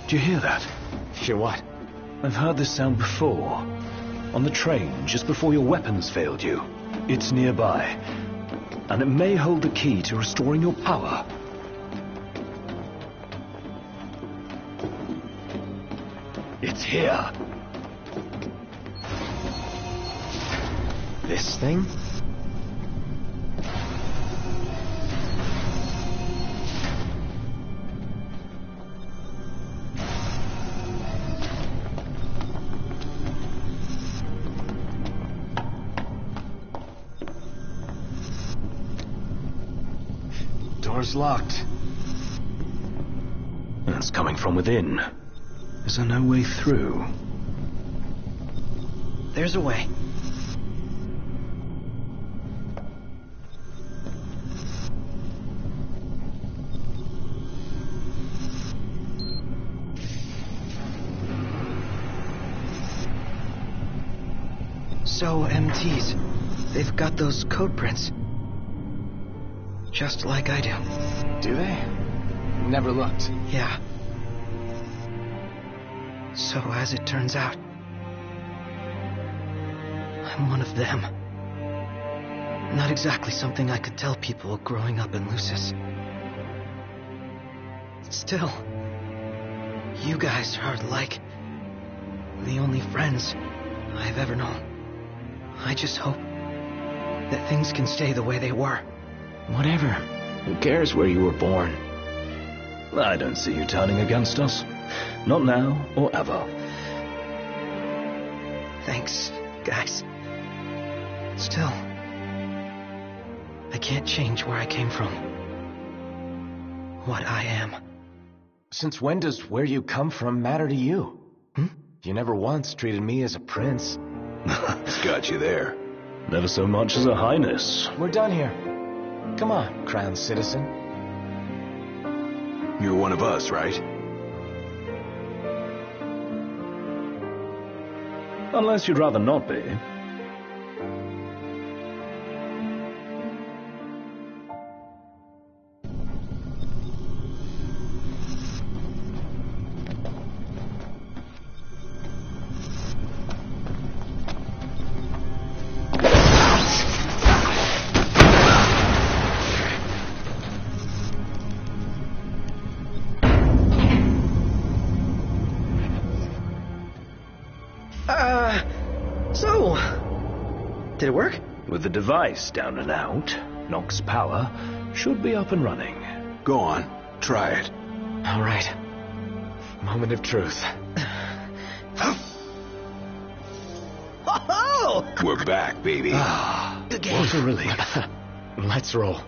Do you hear that? Hear what? I've heard this sound before. On the train, just before your weapons failed you. It's nearby. And it may hold the key to restoring your power. It's here. This thing? Door's locked. It's coming from within. Is there no way through? There's a way. So, MTs, they've got those code prints. Just like I do. Do they? Never looked. Yeah. So, as it turns out, I'm one of them. Not exactly something I could tell people growing up in Lucis. Still, you guys are like the only friends I've ever known. I just hope that things can stay the way they were. Whatever. Who cares where you were born? I don't see you turning against us. Not now or ever. Thanks, guys. Still, I can't change where I came from. What I am. Since when does where you come from matter to you? Hmm? You never once treated me as a prince. It's got you there. Never so much as a highness. We're done here. Come on, crowned citizen. You're one of us, right? Unless you'd rather not be. Did it work? With the device down and out, Nox power should be up and running. Go on, try it. All right. Moment of truth. Oh! We're back, baby. The game. What a relief. Let's roll.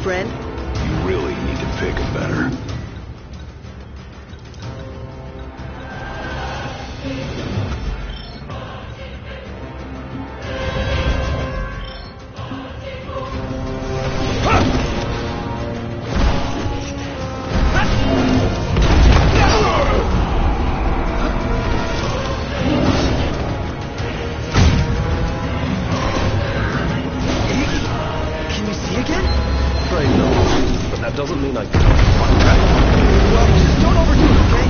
friend. You really need to pick a better. Can you see again? Afraid not. But that doesn't mean I can't. Well, just don't overdo it, okay?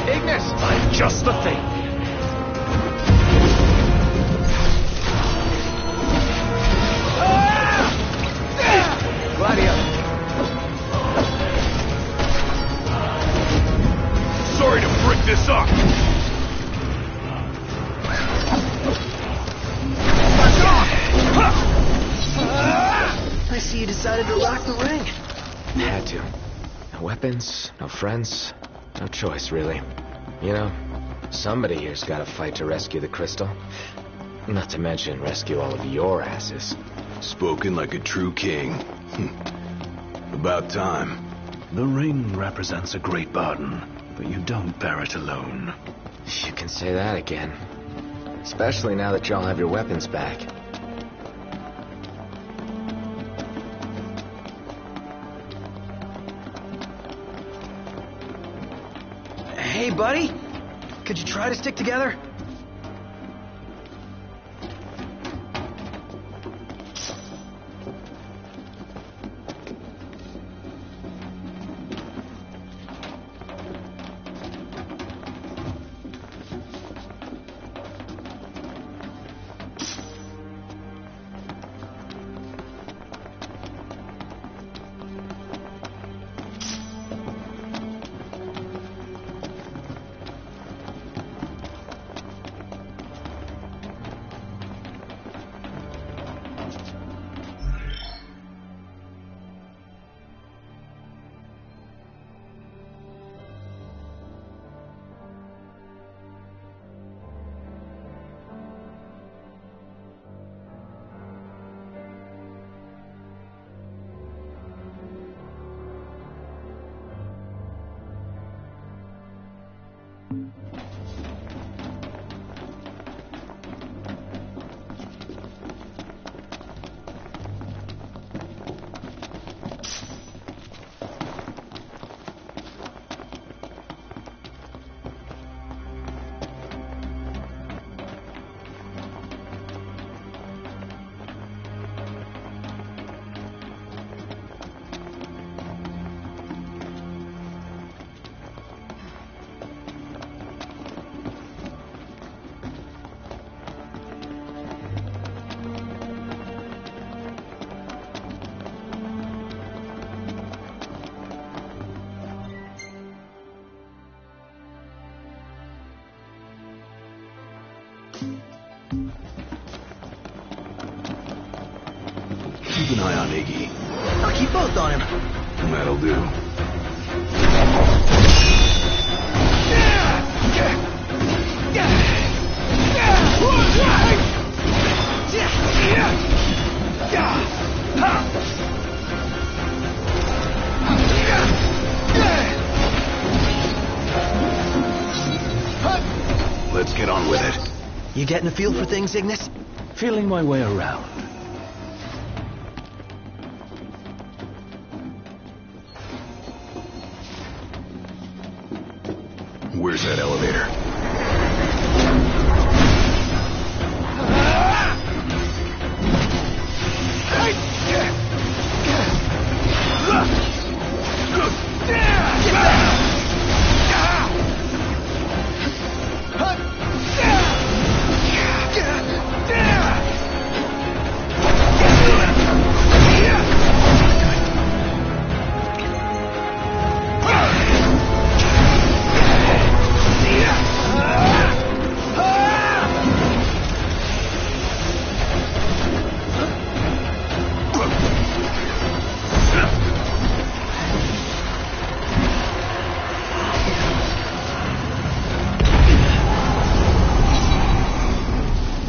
Ignis! I'm just the thing. Gladio! Sorry to break this up. I see you decided to rock the ring. Had to. No weapons, no friends, no choice, really. You know, somebody here's got to fight to rescue the crystal. Not to mention rescue all of your asses. Spoken like a true king. About time. The ring represents a great burden, but you don't bear it alone. You can say that again. Especially now that y'all have your weapons back. Hey, buddy. Could you try to stick together? Keep an eye on Iggy. I'll keep both on him. That'll do. Let's get on with it. You getting a feel for things, Ignis? Feeling my way around. Where's that elevator?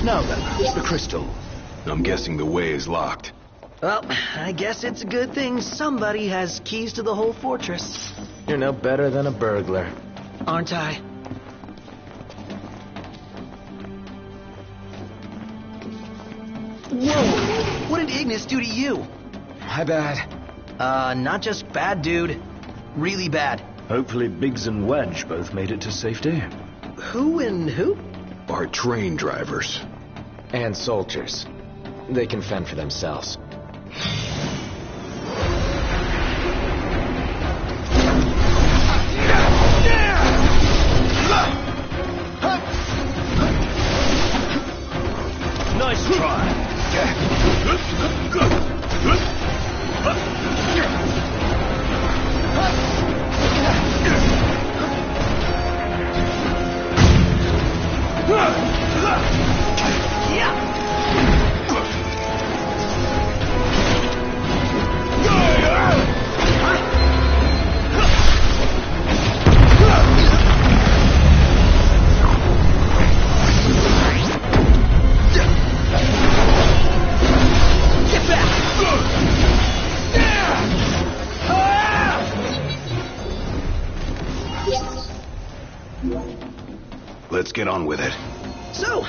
Now then, who's the crystal? I'm guessing the way is locked. Well, I guess it's a good thing somebody has keys to the whole fortress. You're no better than a burglar. Aren't I? Whoa! What did Ignis do to you? My bad. Not just bad, dude. Really bad. Hopefully Biggs and Wedge both made it to safety. Who and who? Our train drivers. And soldiers. They can fend for themselves. Let's get on with it. So,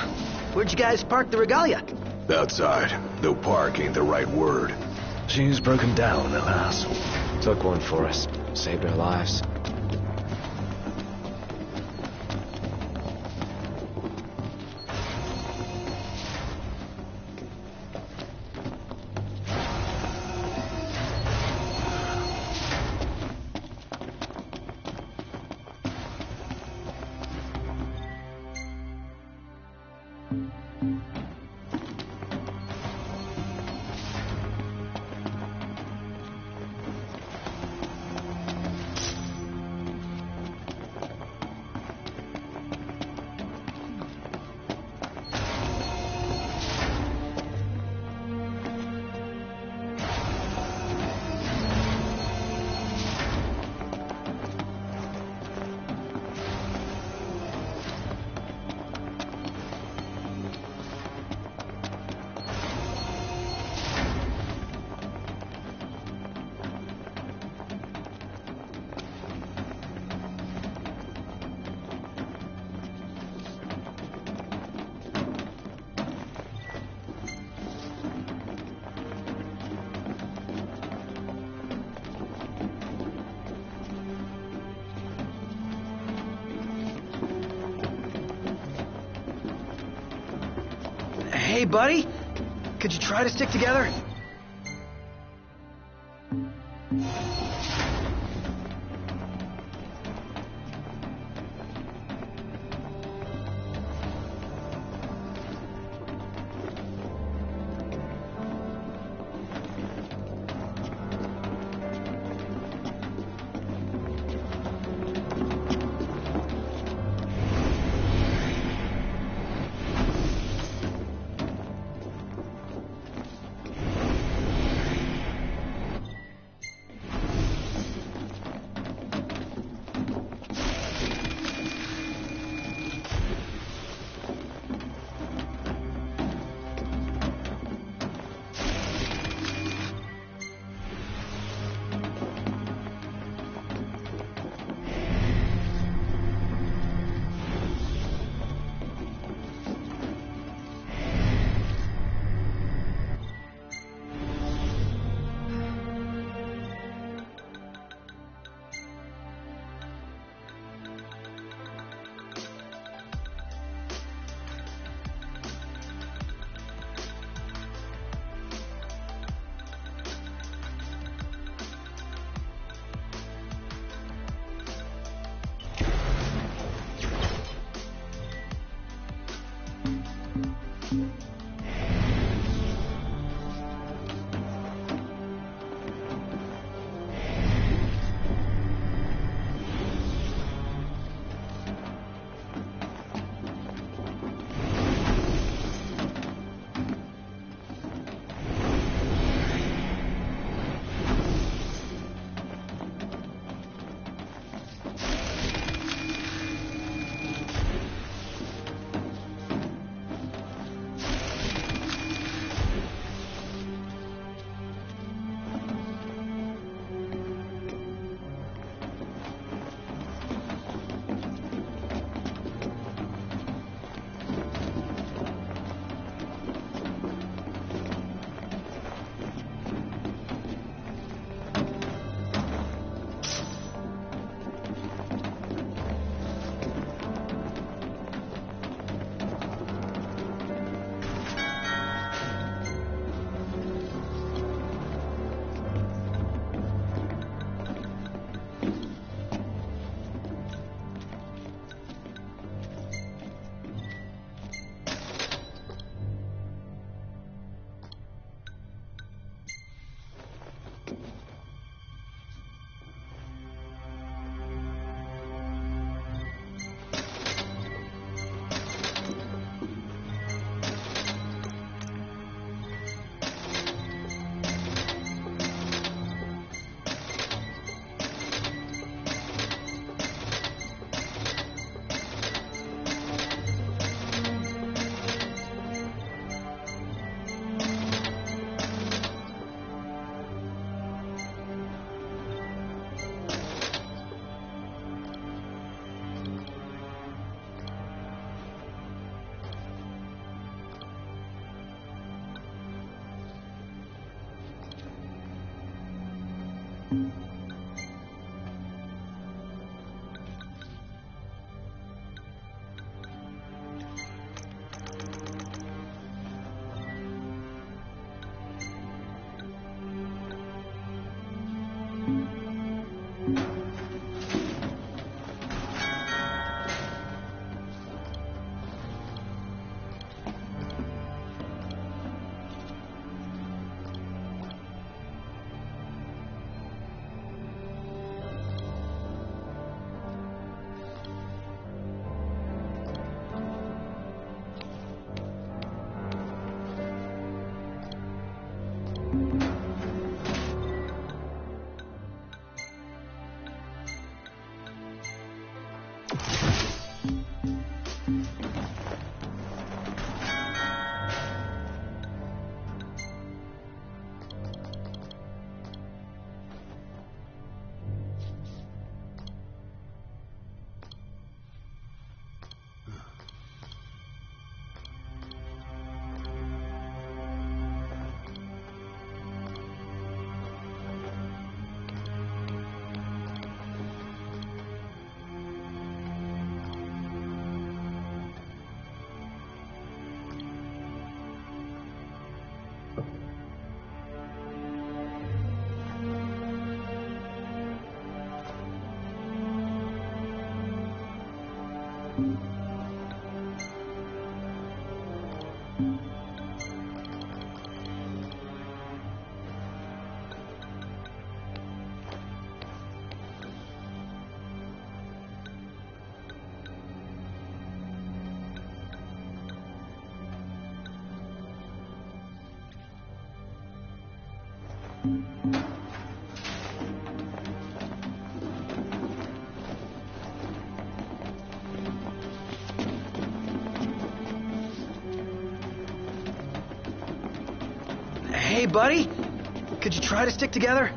where'd you guys park the Regalia? Outside, though park ain't the right word. She's broken down, alas. Took one for us. Saved our lives. Hey, buddy. Could you try to stick together? Hey, buddy. Could you try to stick together?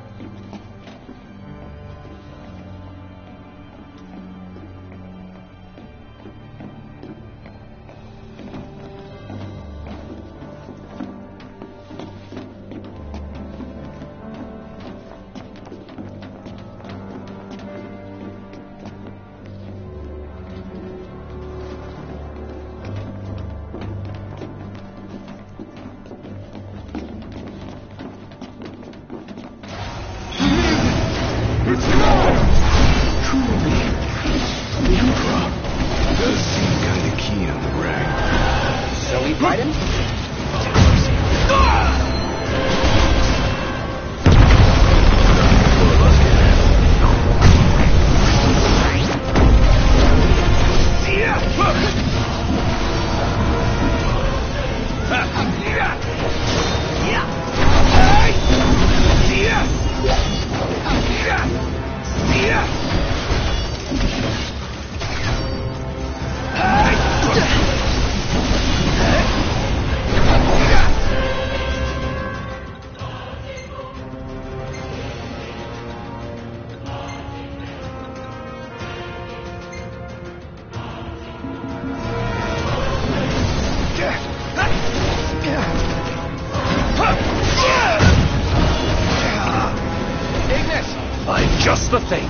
I'm just the thing.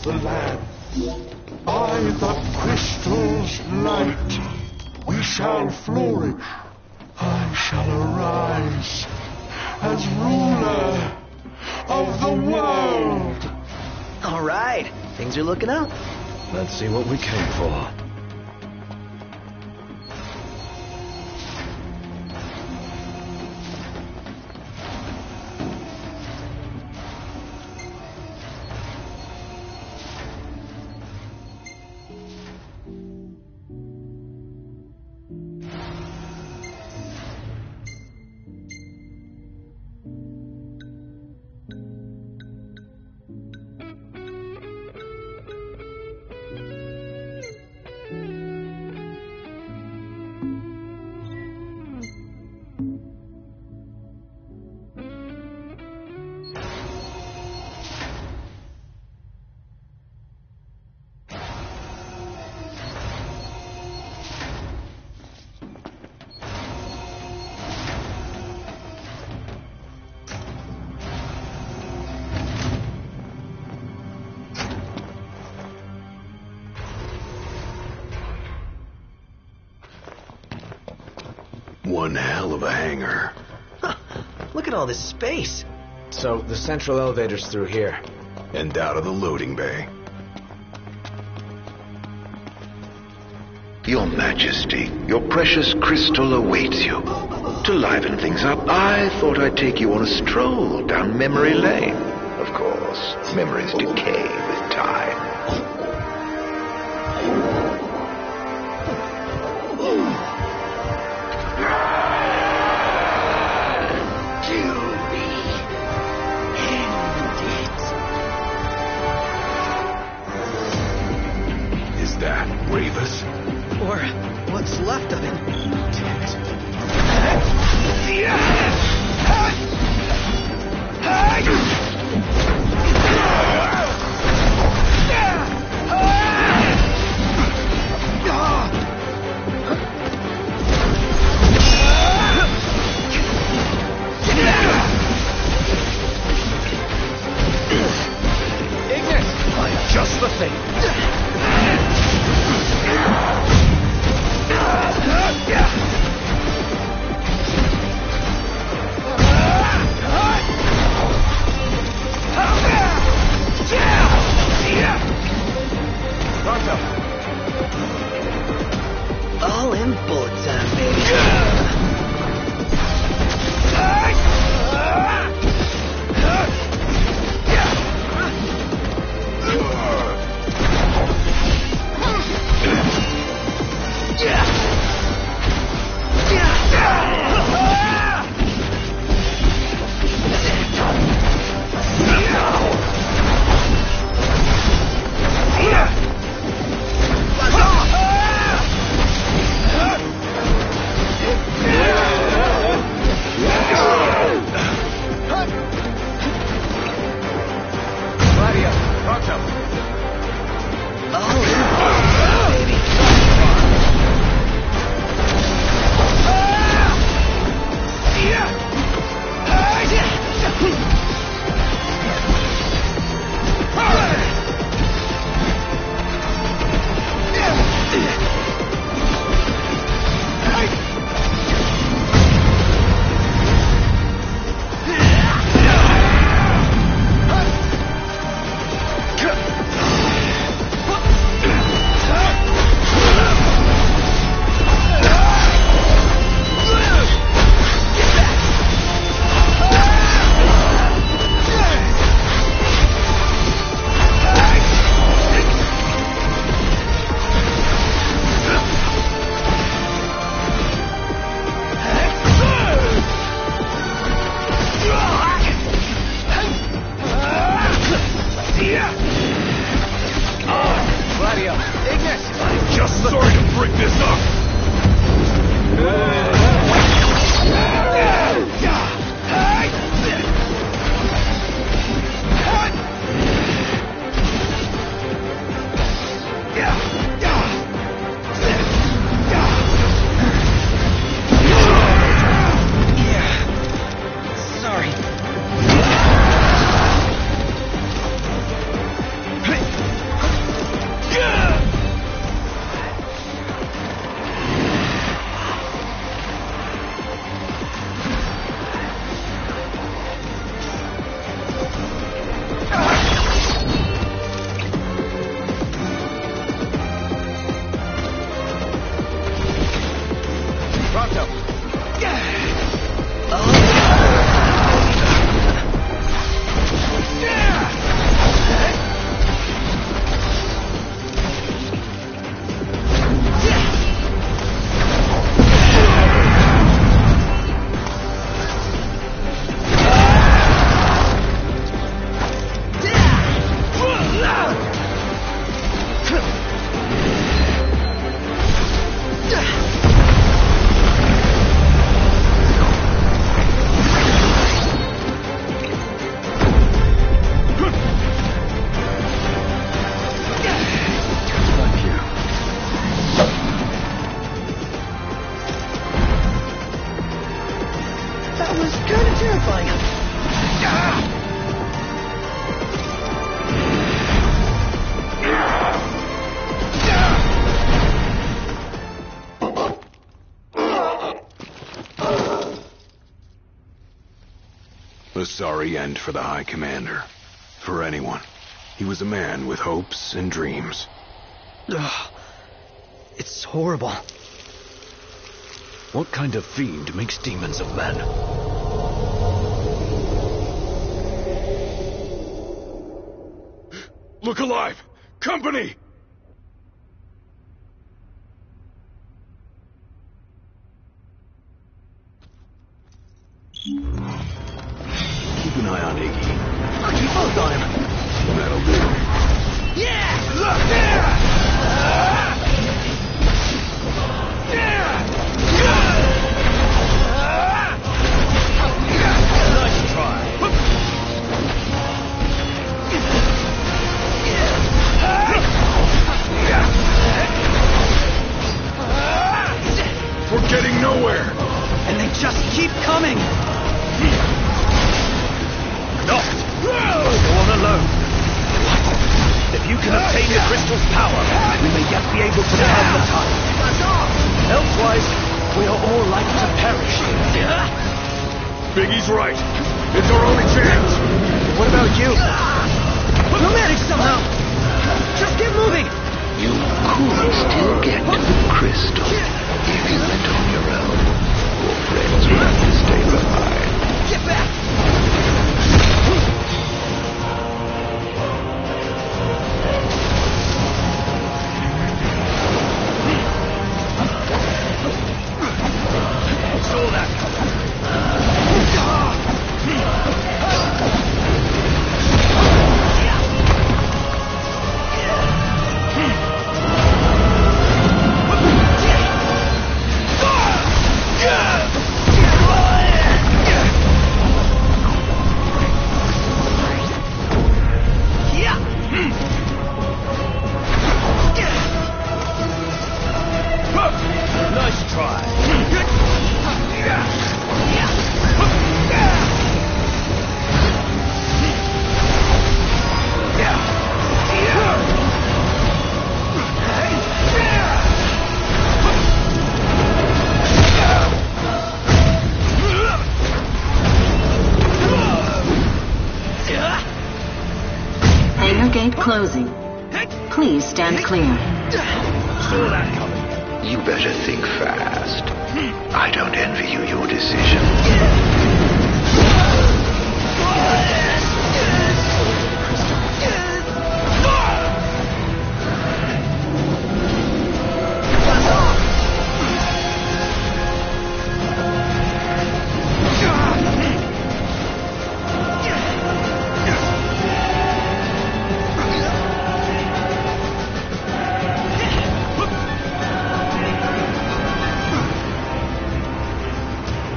The land, by the crystal's light, we shall flourish. I shall arise as ruler of the world. All right, things are looking up. Let's see what we came for. One hell of a hangar. Huh, look at all this space. So, the central elevator's through here. And out of the loading bay. Your Majesty, your precious crystal awaits you. To liven things up, I thought I'd take you on a stroll down memory lane. Of course, memories decay with time. Is that Ravus? Or what's left of it. Ignis! I'm just the thing. All in bullet time, baby. A sorry end for the High Commander. For anyone. He was a man with hopes and dreams. Ugh. It's It's horrible. What kind of fiend makes demons of men? Look alive! Company! Keep an eye on Iggy. I'll keep both on him. That'll do. Nice try. We're getting nowhere! And they just keep coming. Not! Go on alone. If you can obtain the crystal's power, we may yet be able to turn the tide. Elsewise, we are all like to perish. Biggie's right. It's our only chance. What about you? We'll manage somehow. Just get moving. You could still get to the crystal if you went on your own. Your friends will have to stay behind. Get back. Saw that coming. Nice try. Inner gate closing. Please stand clear. Saw that coming. You better think fast. I don't envy you your decision.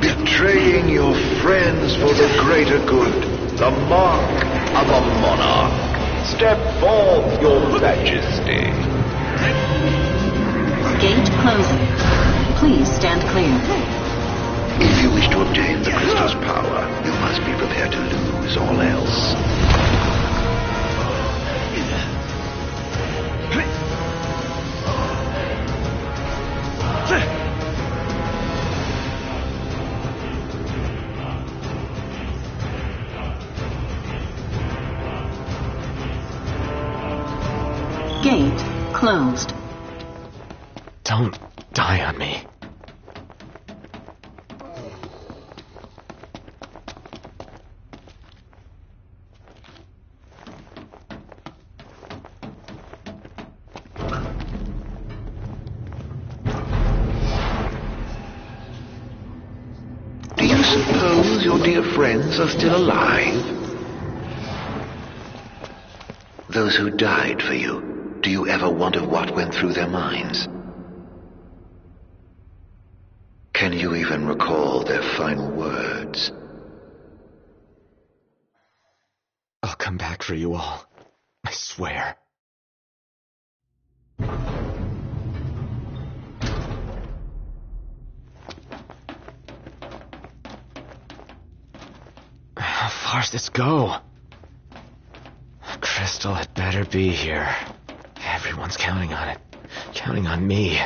Betraying your friends for the greater good. The mark of a monarch. Step forth, your majesty. Gate closing. Please stand clear. If you wish to obtain the crystal's power, you must be prepared to lose all else. Gate closed. Don't die on me. Do you suppose your dear friends are still alive? Those who died for you, do you ever wonder what went through their minds? Can you even recall their final words? I'll come back for you all. I swear. How far's this go? Crystal had better be here. Everyone's counting on it. Counting on me.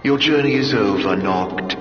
Your journey is over, Noct.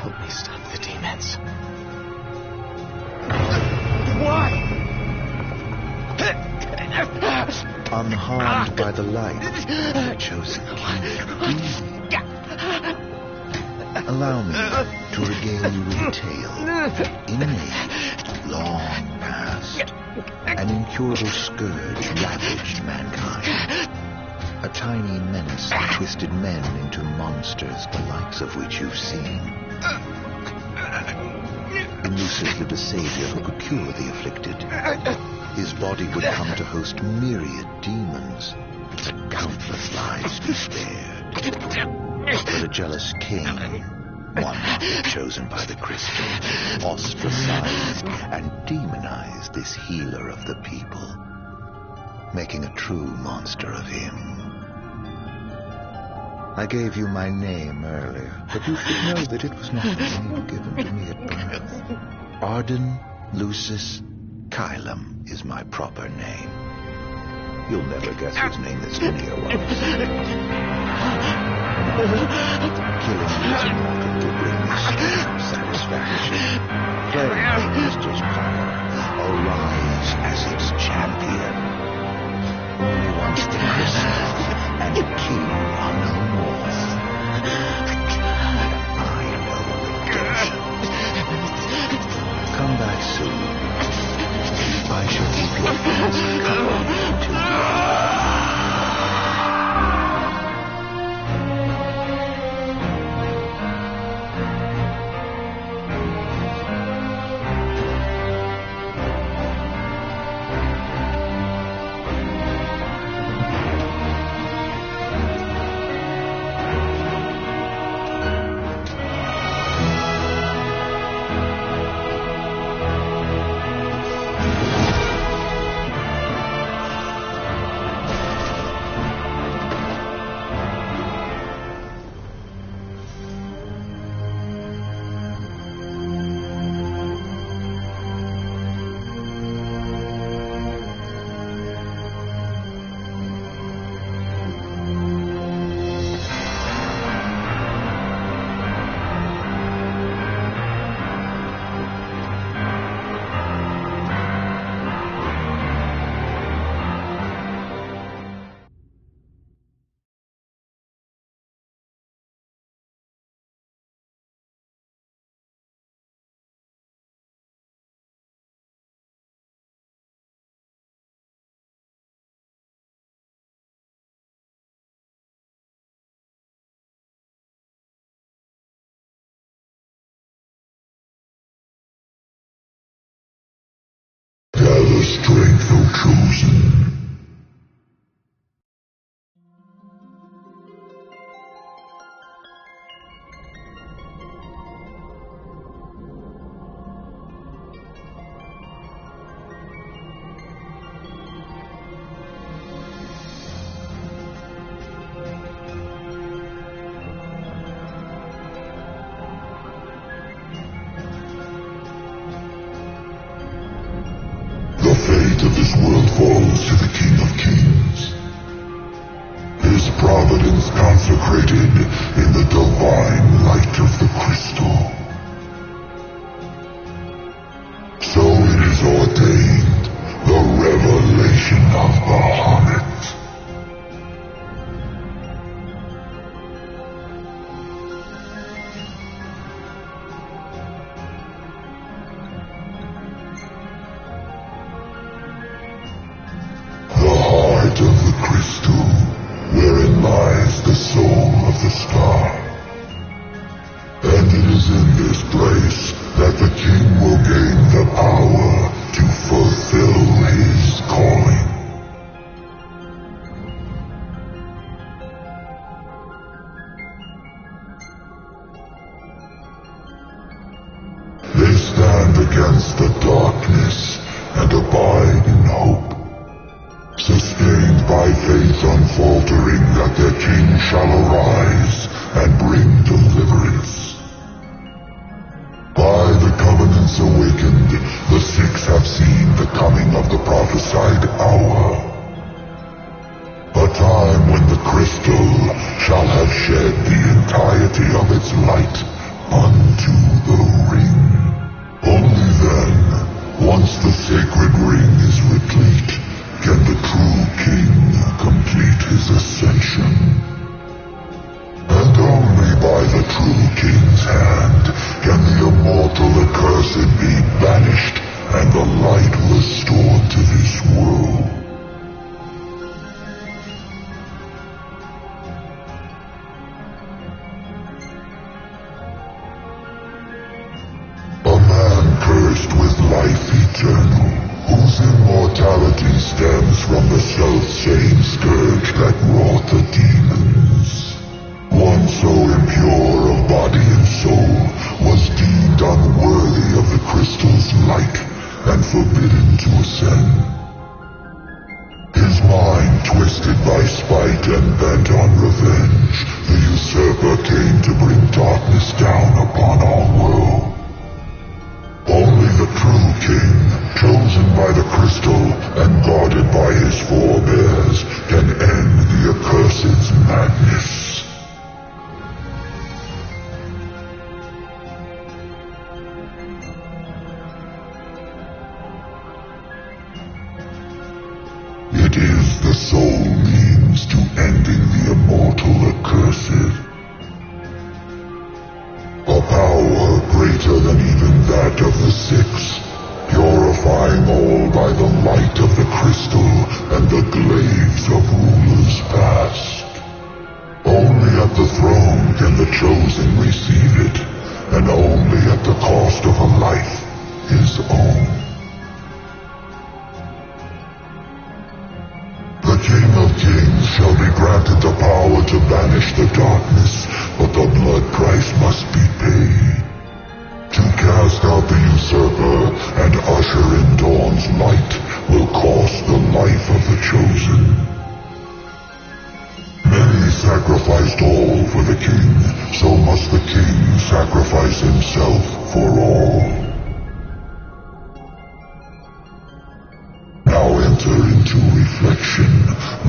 Help me stop the demons. Why? Unharmed by the light, the chosen king. Allow me to regale you with a tale. In an age long past, an incurable scourge ravaged mankind. A tiny menace that twisted men into monsters, the likes of which you've seen. In Lucius lived a savior who could cure the afflicted. His body would come to host myriad demons. Countless lives be spared. But a jealous king, one not yet chosen by the crystal, ostracized and demonized this healer of the people, making a true monster of him. I gave you my name earlier, but you should know that it was not the name given to me at birth. Arden Lucis Kylum is my proper name. You'll never guess whose name this Linnea was. Killing this mortal will bring me some satisfaction. Claim the crystal's power. Arise as its champion. Only once the crystal and the king are no more. I know redemption. Come back soon. I shall keep your friends company till the gather strength, O chosen. The fate of this world falls to the King of Kings. His providence consecrated in the divine light of the crystal. So it is ordained, the revelation of Bahamut. Of the crystal, wherein lies the soul of the star. And it is in this place that the king will gain the power to fulfill his calling. They stand against the darkness and abide in hope. Sustained by faith unfaltering that their king shall arise and bring deliverance. By the covenants awakened, the six have seen the coming of the prophesied hour. A time when the crystal shall have shed the entirety of its light unto cursed being banished, and the light restored to this world. A man cursed with life eternal, whose immortality stems from the self-same scourge that wrought the demons. One so impure of body and soul was deemed unworthy of the crystal's light and forbidden to ascend. His mind twisted by spite and bent on revenge, the usurper came to bring darkness down upon our world. Only the true king, chosen by the crystal and guarded by his forebears, can end the accursed's madness. It is the sole means to ending the immortal accursed. A power greater than even that of the Six, purifying all by the light of the crystal and the glaives of rulers past. Only at the throne can the chosen receive it, and only at the cost of a life his own. The King of Kings shall be granted the power to banish the darkness, but the blood price must be paid. To cast out the usurper and usher in dawn's light will cost the life of the chosen. Many sacrificed all for the king, so must the king sacrifice himself for all. Now enter into reflection,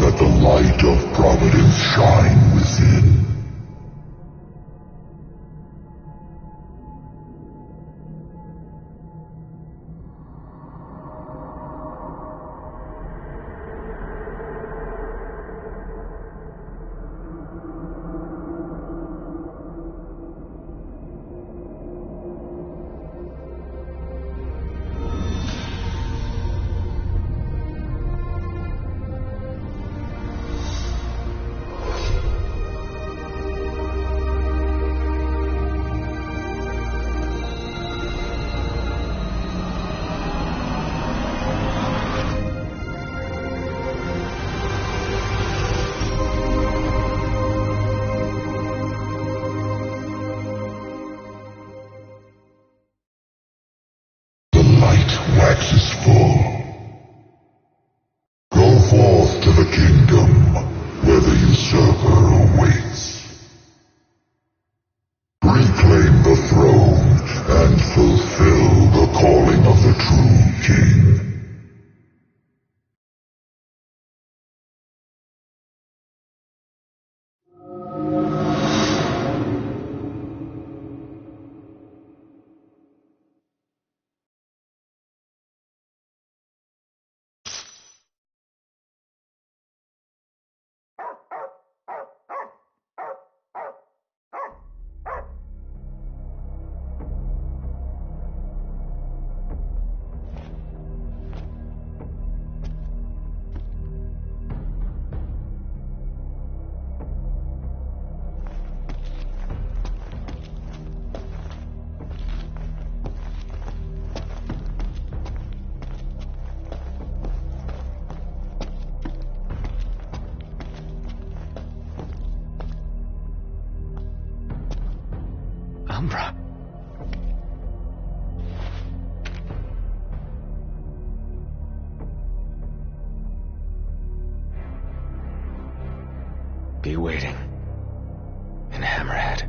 let the light of providence shine within. Waxes full. Go forth to the kingdom where the usurper awaits. Reclaim the throne and fulfill the calling of the true king. Umbra. Be waiting in Hammerhead.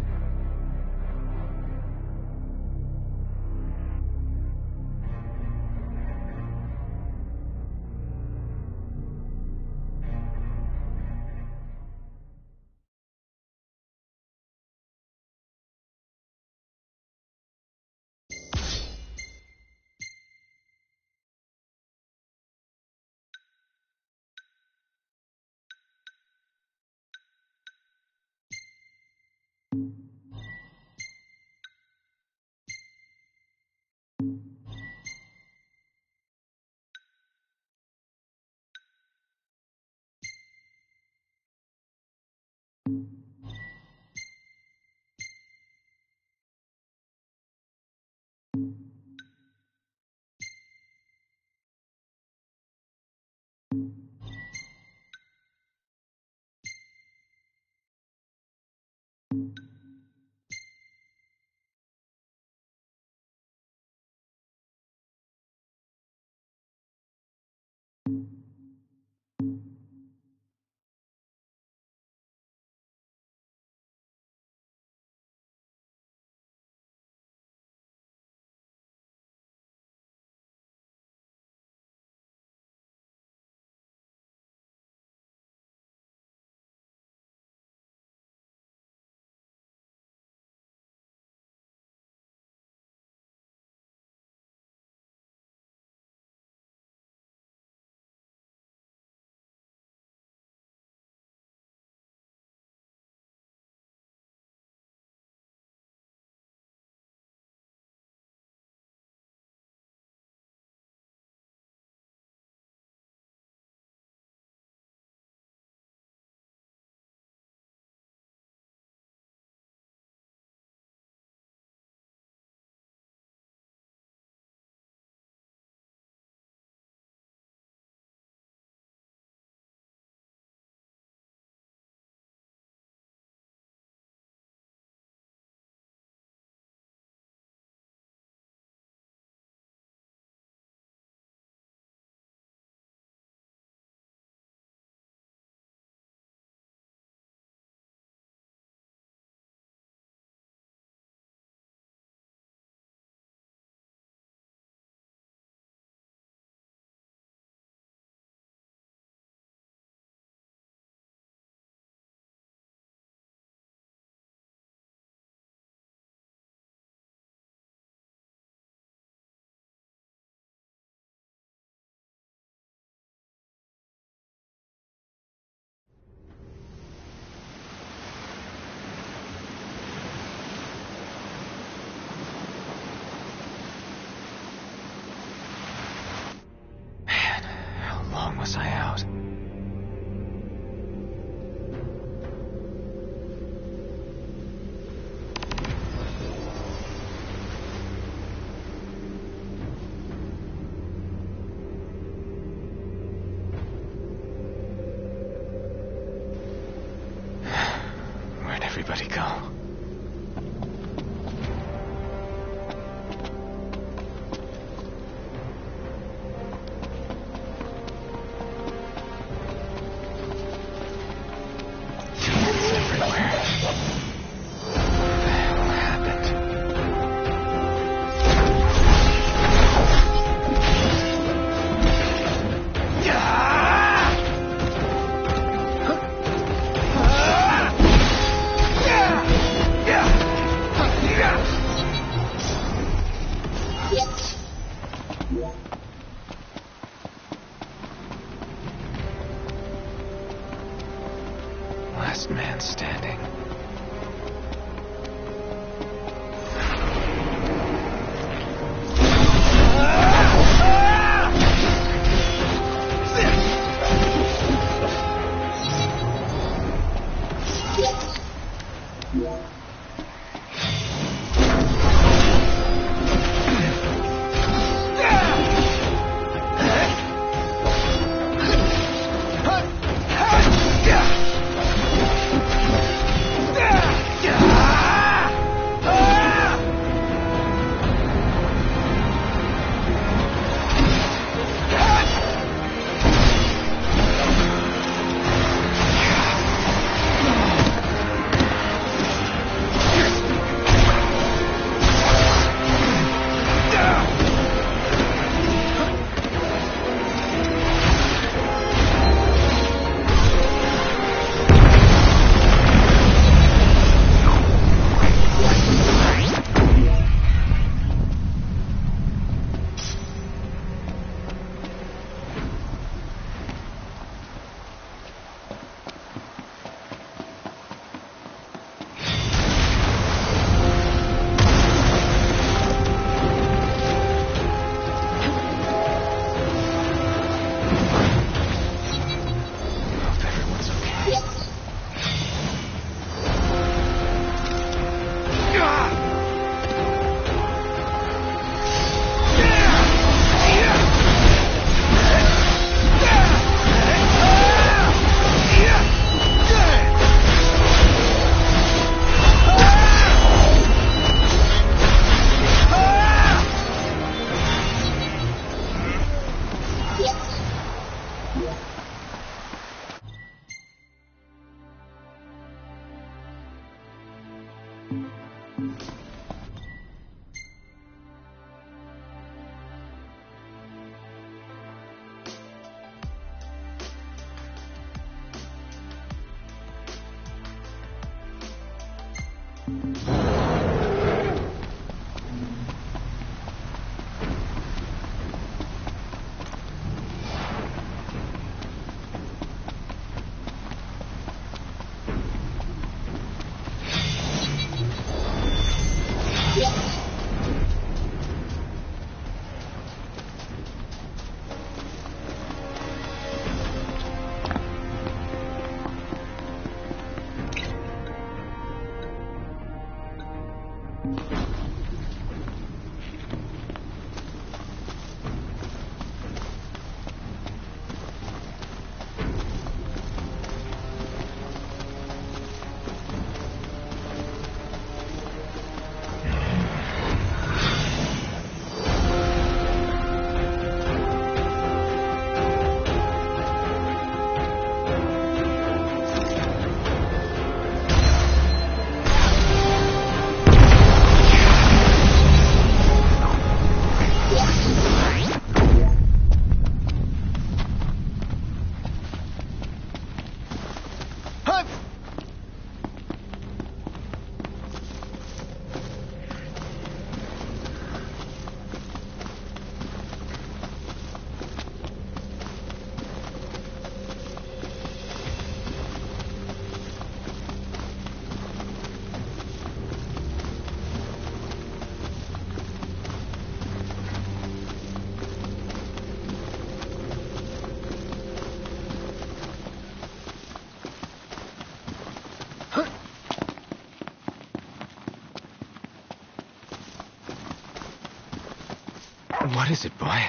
What is it, boy?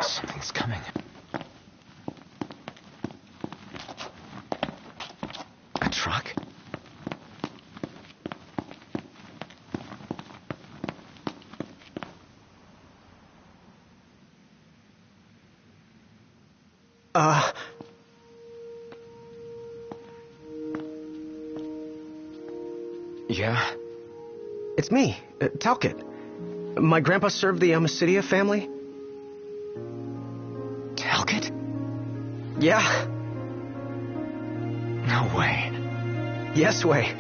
Something's coming. A truck? Yeah? It's me, Talcott. My grandpa served the Amicidia family. Talcott? Yeah. No way. Yes way.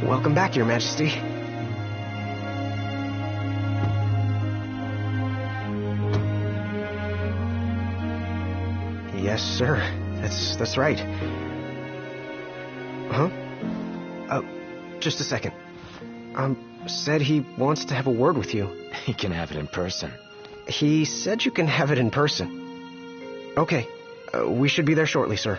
Welcome back, Your Majesty. Yes, sir. That's right. Huh? Just a second. Said he wants to have a word with you. He can have it in person. He said you can have it in person. Okay. We should be there shortly, sir.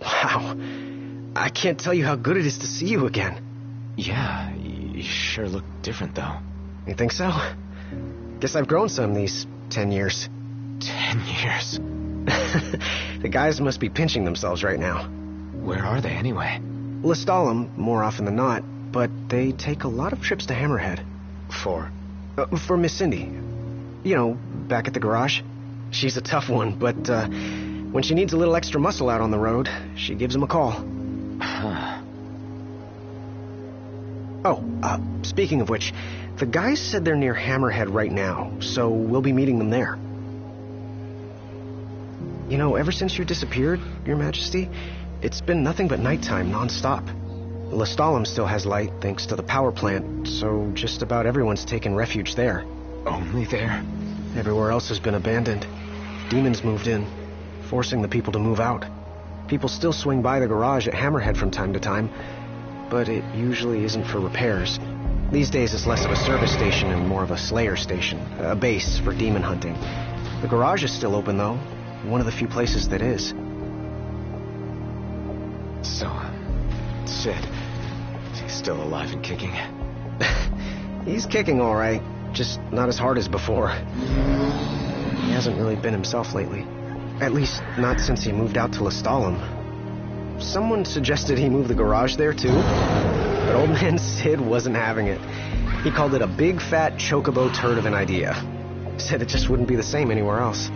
Wow. I can't tell you how good it is to see you again. Yeah, you sure look different, though. You think so? Guess I've grown some these 10 years. 10 years? The guys must be pinching themselves right now. Where are they, anyway? Lestalem, more often than not, but they take a lot of trips to Hammerhead. For? For Miss Cindy. You know, back at the garage. She's a tough one, but when she needs a little extra muscle out on the road, she gives him a call. Huh. Oh, speaking of which, the guys said they're near Hammerhead right now, so we'll be meeting them there. You know, ever since you disappeared, Your Majesty, it's been nothing but nighttime non-stop. Lestalem still has light thanks to the power plant, so just about everyone's taken refuge there. Only there? Everywhere else has been abandoned. Demons moved in, forcing the people to move out. People still swing by the garage at Hammerhead from time to time, but it usually isn't for repairs. These days it's less of a service station and more of a slayer station, a base for demon hunting. The garage is still open, though. One of the few places that is. So, Sid, is he still alive and kicking? He's kicking all right, just not as hard as before. He hasn't really been himself lately. At least, not since he moved out to Lestalem. Someone suggested he move the garage there, too. But old man Sid wasn't having it. He called it a big, fat, chocobo turd of an idea. Said it just wouldn't be the same anywhere else.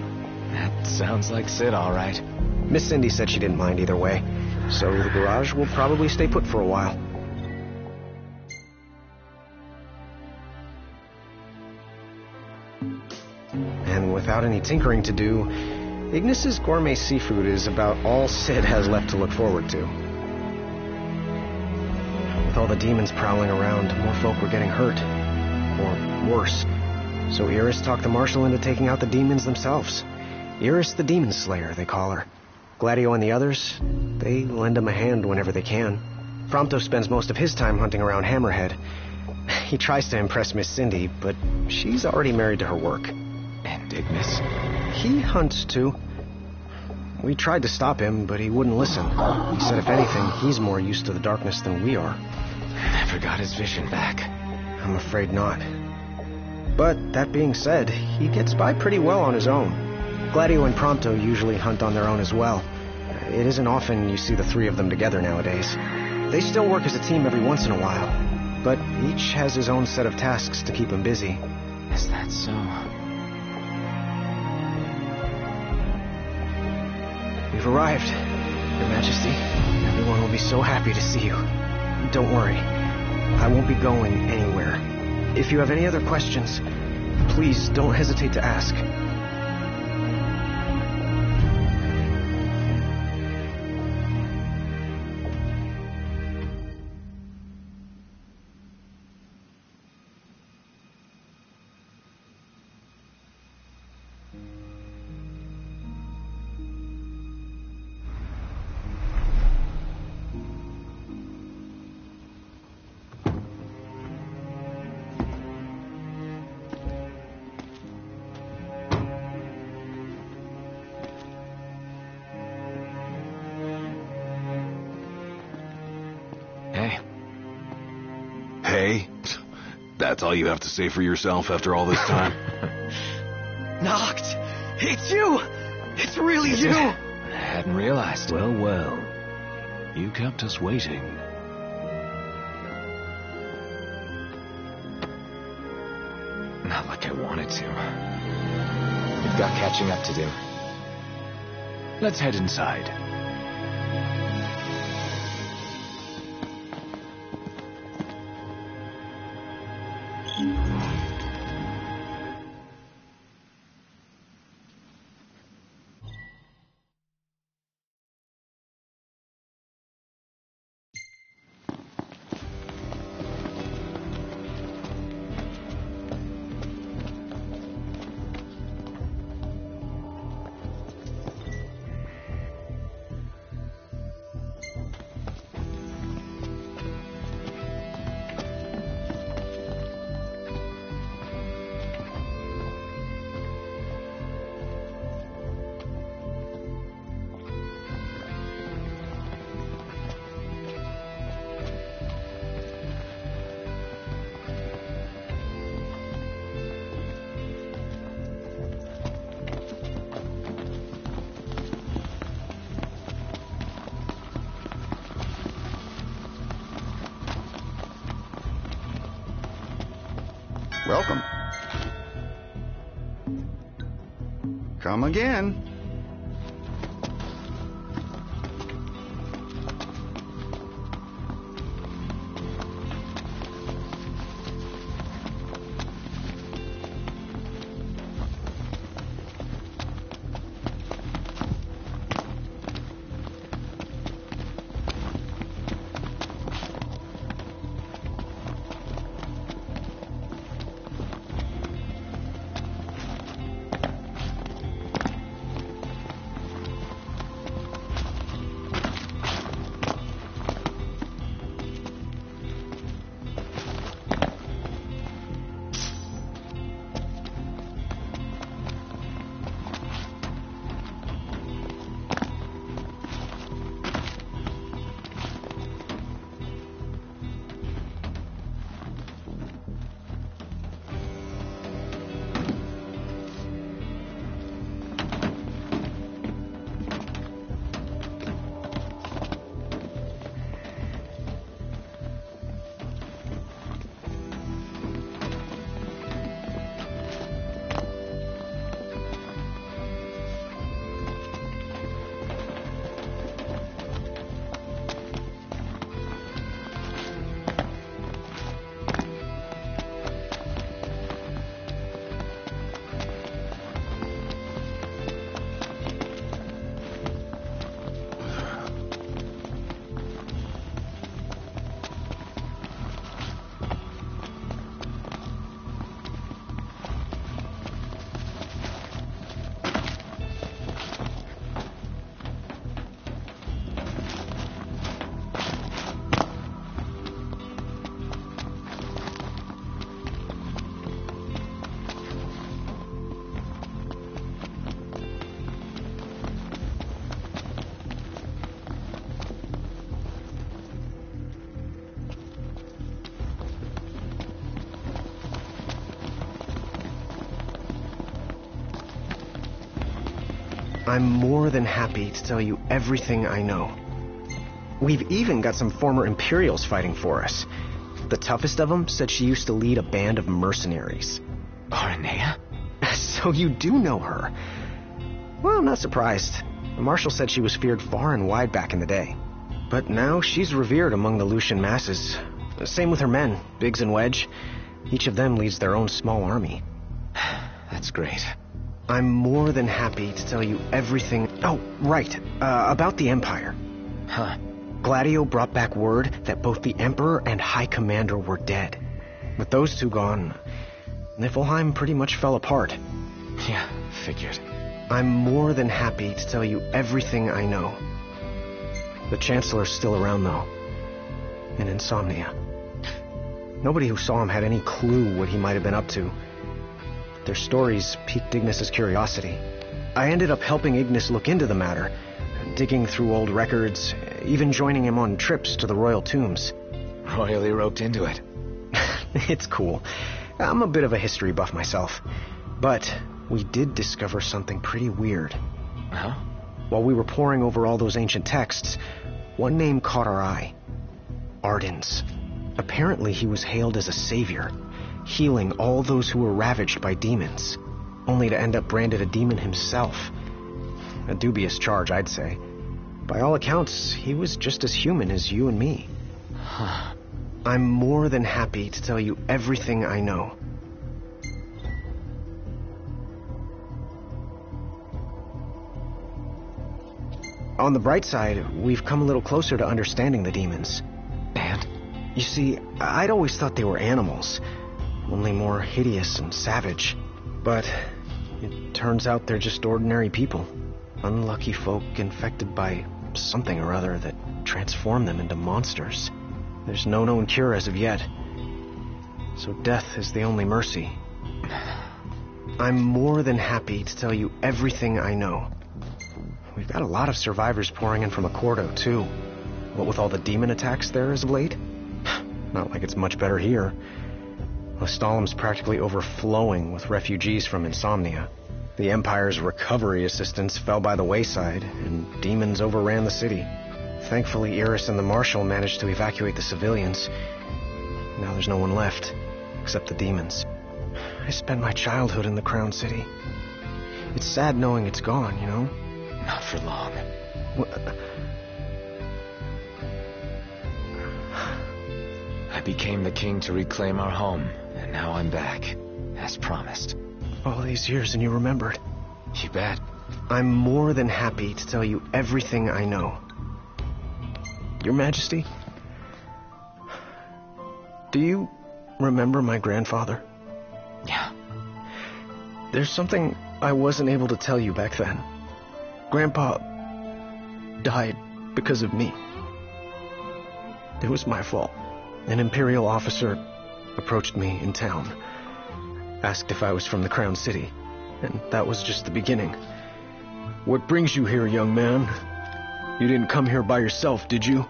That sounds like Sid, all right. Miss Cindy said she didn't mind either way, so the garage will probably stay put for a while. And without any tinkering to do, Ignis's gourmet seafood is about all Sid has left to look forward to. With all the demons prowling around, more folk were getting hurt. Or worse. So Iris talked the Marshal into taking out the demons themselves. Iris the Demon Slayer, they call her. Gladio and the others, they lend him a hand whenever they can. Prompto spends most of his time hunting around Hammerhead. He tries to impress Miss Cindy, but she's already married to her work. And Ignis? He hunts too. We tried to stop him, but he wouldn't listen. He said if anything, he's more used to the darkness than we are. Never got his vision back. I'm afraid not. But that being said, he gets by pretty well on his own. Gladio and Prompto usually hunt on their own as well. It isn't often you see the three of them together nowadays. They still work as a team every once in a while, but each has his own set of tasks to keep him busy. Is that so? We've arrived, Your Majesty. Everyone will be so happy to see you. Don't worry, I won't be going anywhere. If you have any other questions, please don't hesitate to ask. Hey? That's all you have to say for yourself after all this time? Noct! It's you! It's really you! I hadn't realized. Well, well. You kept us waiting. Not like I wanted to. We've got catching up to do. Let's head inside. Welcome. Come again. I'm more than happy to tell you everything I know. We've even got some former Imperials fighting for us. The toughest of them said she used to lead a band of mercenaries. Aranea? So you do know her. Well, I'm not surprised. The Marshal said she was feared far and wide back in the day. But now she's revered among the Lucian masses. Same with her men, Biggs and Wedge. Each of them leads their own small army. That's great. I'm more than happy to tell you everything... Oh, right. About the Empire. Huh. Gladio brought back word that both the Emperor and High Commander were dead. With those two gone, Niflheim pretty much fell apart. Yeah, figured. I'm more than happy to tell you everything I know. The Chancellor's still around, though. In Insomnia. Nobody who saw him had any clue what he might have been up to. Their stories piqued Ignis's curiosity. I ended up helping Ignis look into the matter, digging through old records, even joining him on trips to the royal tombs. Royally roped into it. It's cool. I'm a bit of a history buff myself. But we did discover something pretty weird. Huh? While we were poring over all those ancient texts, one name caught our eye. Ardens. Apparently he was hailed as a savior, healing all those who were ravaged by demons, only to end up branded a demon himself. A dubious charge, I'd say. By all accounts, he was just as human as you and me. Huh. I'm more than happy to tell you everything I know. On the bright side, we've come a little closer to understanding the demons. And? You see, I'd always thought they were animals, only more hideous and savage. But it turns out they're just ordinary people. Unlucky folk infected by something or other that transformed them into monsters. There's no known cure as of yet. So death is the only mercy. I'm more than happy to tell you everything I know. We've got a lot of survivors pouring in from Accordo, too. What with all the demon attacks there as of late? Not like it's much better here. Lestalem's practically overflowing with refugees from Insomnia. The Empire's recovery assistance fell by the wayside, and demons overran the city. Thankfully, Iris and the Marshal managed to evacuate the civilians. Now there's no one left, except the demons. I spent my childhood in the Crown City. It's sad knowing it's gone, you know? Not for long. I became the king to reclaim our home, and now I'm back, as promised. All these years and you remembered. You bet. I'm more than happy to tell you everything I know. Your Majesty, do you remember my grandfather? Yeah. There's something I wasn't able to tell you back then. Grandpa died because of me. It was my fault. An Imperial officer approached me in town, asked if I was from the Crown City, and that was just the beginning. What brings you here, young man? You didn't come here by yourself, did you?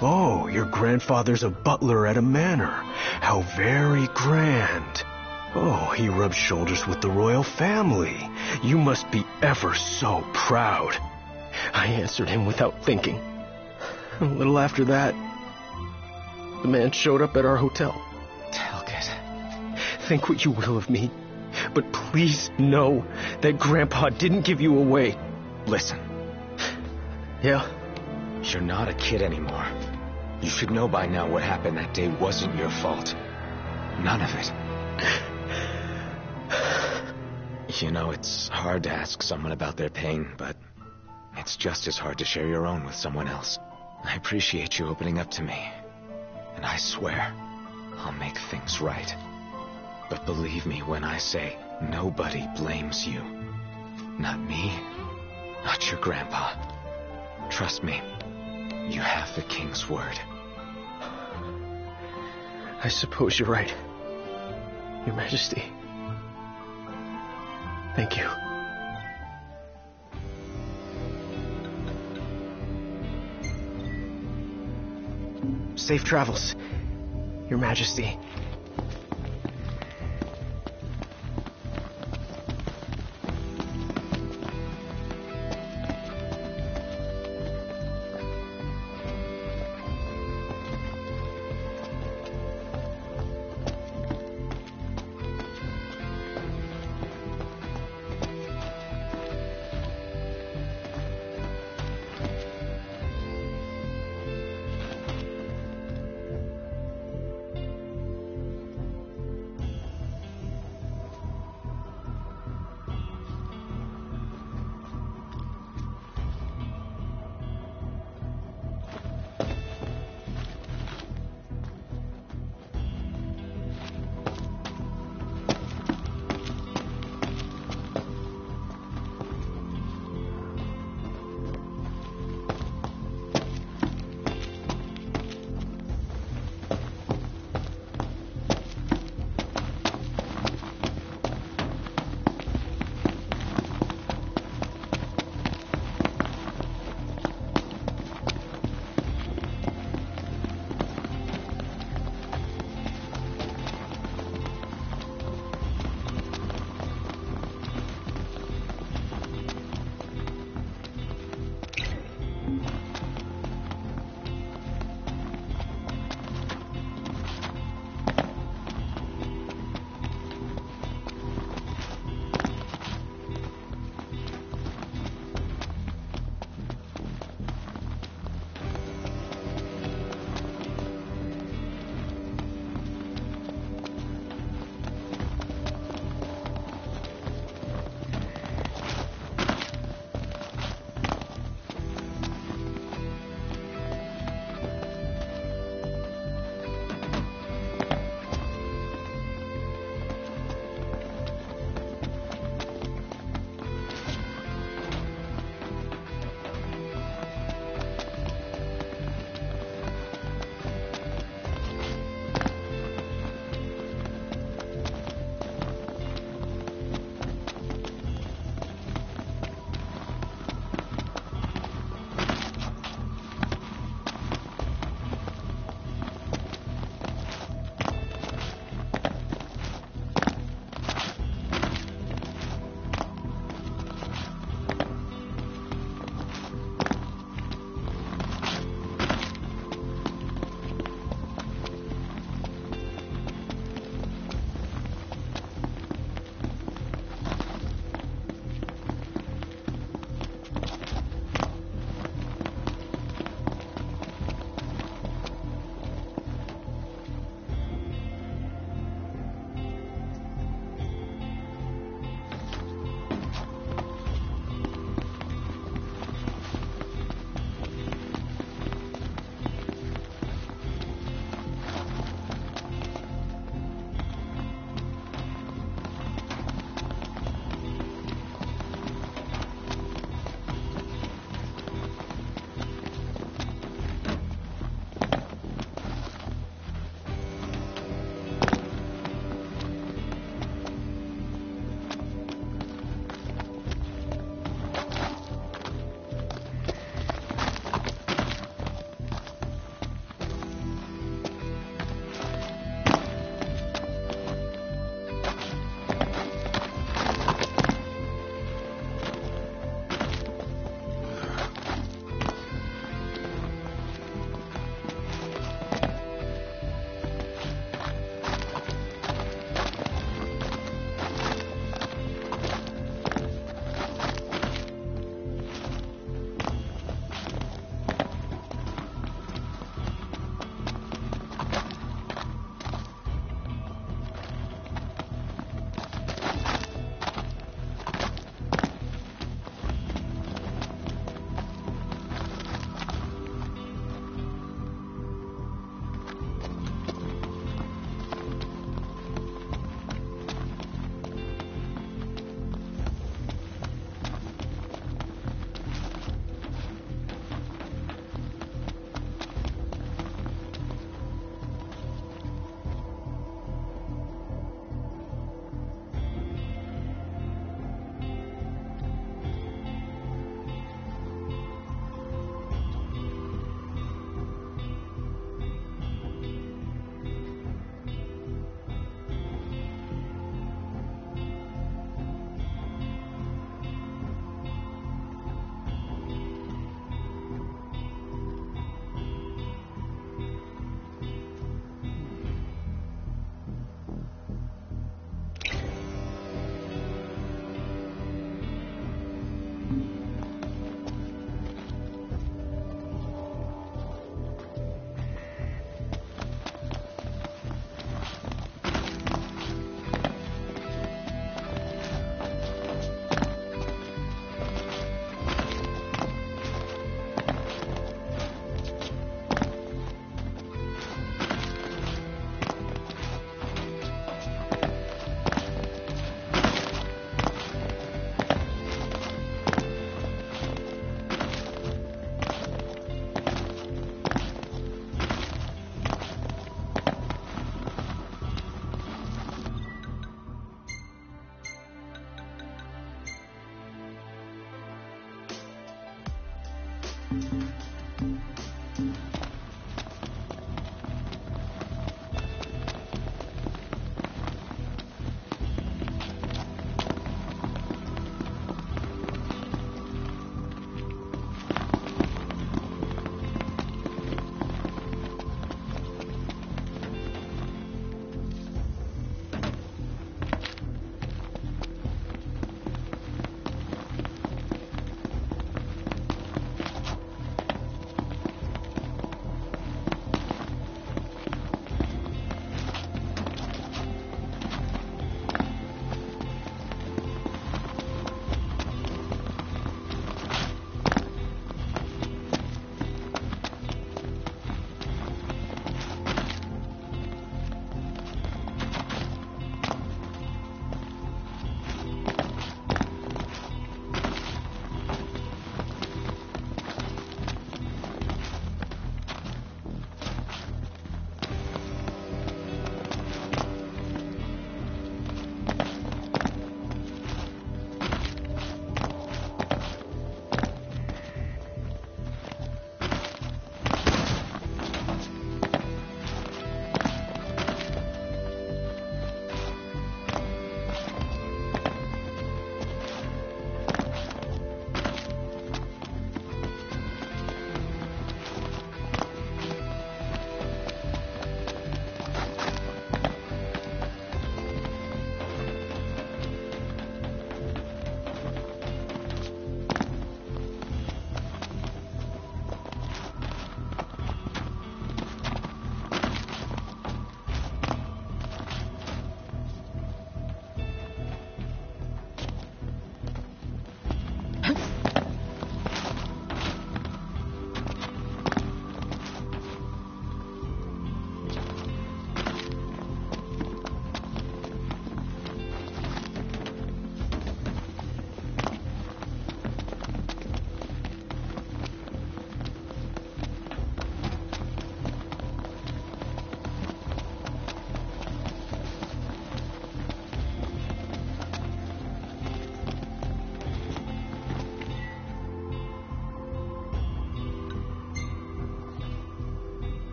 Oh, your grandfather's a butler at a manor. How very grand. Oh, he rubs shoulders with the royal family. You must be ever so proud. I answered him without thinking. A little after that, the man showed up at our hotel. Talcott. Think what you will of me, but please know that Grandpa didn't give you away. Listen. Yeah? You're not a kid anymore. You should know by now what happened that day wasn't your fault. None of it. You know, it's hard to ask someone about their pain, but it's just as hard to share your own with someone else. I appreciate you opening up to me, and I swear I'll make things right. But believe me when I say nobody blames you. Not me, not your grandpa. Trust me, you have the king's word. I suppose you're right, Your Majesty. Thank you. Safe travels, Your Majesty.